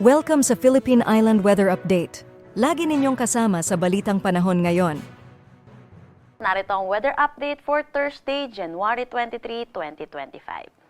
Welcome sa Philippine Island Weather Update. Lagi ninyong kasama sa Balitang Panahon ngayon. Narito ang weather update for Thursday, January 23, 2025.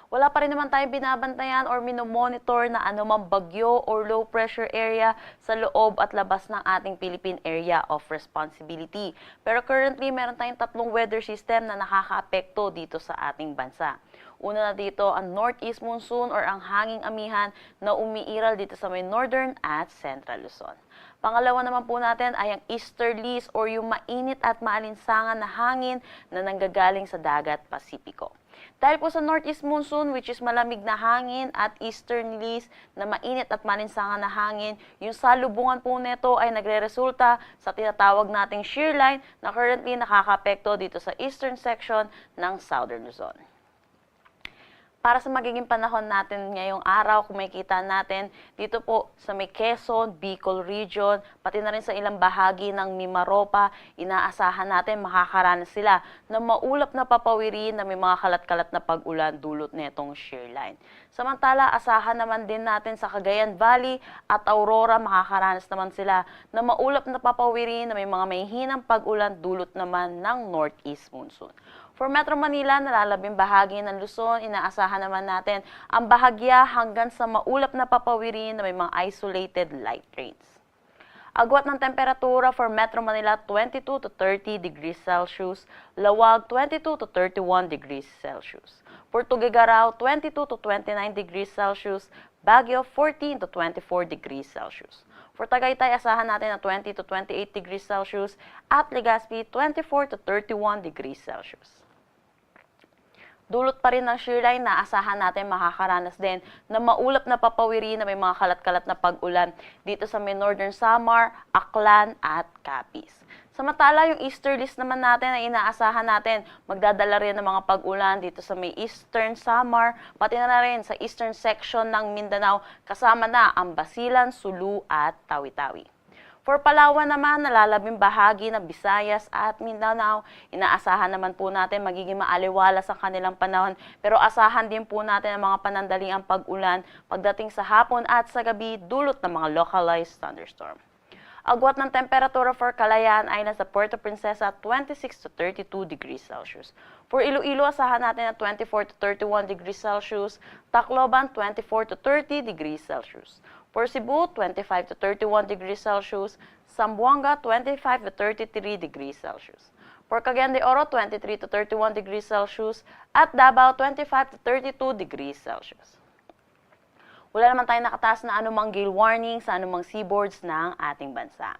Wala pa rin naman tayong binabantayan or minomonitor na anumang bagyo or low pressure area sa loob at labas ng ating Philippine Area of Responsibility. Pero currently, meron tayong tatlong weather system na nakakaapekto dito sa ating bansa. Una na dito ang northeast monsoon or ang hanging amihan na umiiral dito sa may northern at central Luzon. Pangalawa naman po natin ay ang easterlies or yung mainit at maalinsangan na hangin na nanggagaling sa dagat Pasipiko. Dahil po sa northeast monsoon, which is malamig na hangin, at easterlies na mainit at malinsangan na hangin, yung salubungan po nito ay nagre-resulta sa tinatawag nating shear line na currently nakakaapekto dito sa eastern section ng southern Luzon. Para sa magiging panahon natin ngayong araw, kung makikita natin dito po sa may Quezon, Bicol region, pati na rin sa ilang bahagi ng Mimaropa, inaasahan natin makakaranas sila ng maulap na papawirin na may mga kalat-kalat na pag-ulan dulot netong shear line. Samantala, asahan naman din natin sa Cagayan Valley at Aurora, makakaranas naman sila ng maulap na papawirin na may mga mahihinang pag-ulan dulot naman ng northeast monsoon. For Metro Manila, nalalabing bahagi ng Luzon, inaasahan naman natin ang bahagya hanggang sa maulap na papawirin na may mga isolated light rains. Agwat ng temperatura for Metro Manila, 22 to 30 degrees Celsius, Lawag, 22 to 31 degrees Celsius. For Tuguegarao, 22 to 29 degrees Celsius, Baguio, 14 to 24 degrees Celsius. For Tagaytay, asahan natin na 20 to 28 degrees Celsius at Legazpi, 24 to 31 degrees Celsius. Dulot pa rin ng shear line na asahan natin makakaranas din na maulap na papawirin na may mga kalat-kalat na pag-ulan dito sa may Northern Samar, Aklan at Capiz. Samantala, yung easterlies naman natin na inaasahan natin magdadala rin ng mga pag-ulan dito sa may Eastern Samar, pati na rin sa eastern section ng Mindanao kasama na ang Basilan, Sulu at Tawi-Tawi. For Palawan naman, nalalabing bahagi ng Visayas at Mindanao, inaasahan naman po natin magiging maaliwalas ang kanilang panahon, pero asahan din po natin ang mga panandaliang pag-ulan pagdating sa hapon at sa gabi dulot ng mga localized thunderstorm. Agwat ng temperatura for Calayan ay nasa Puerto Princesa 26 to 32 degrees Celsius. For Iloilo, asahan natin na 24 to 31 degrees Celsius, Tacloban 24 to 30 degrees Celsius. For Cebu, 25 to 31 degrees Celsius, Zamboanga 25 to 33 degrees Celsius. For Cagayan de Oro, 23 to 31 degrees Celsius, at Davao 25 to 32 degrees Celsius. Wala naman tayong nakataas na anumang gale warning sa anumang seaboards ng ating bansa.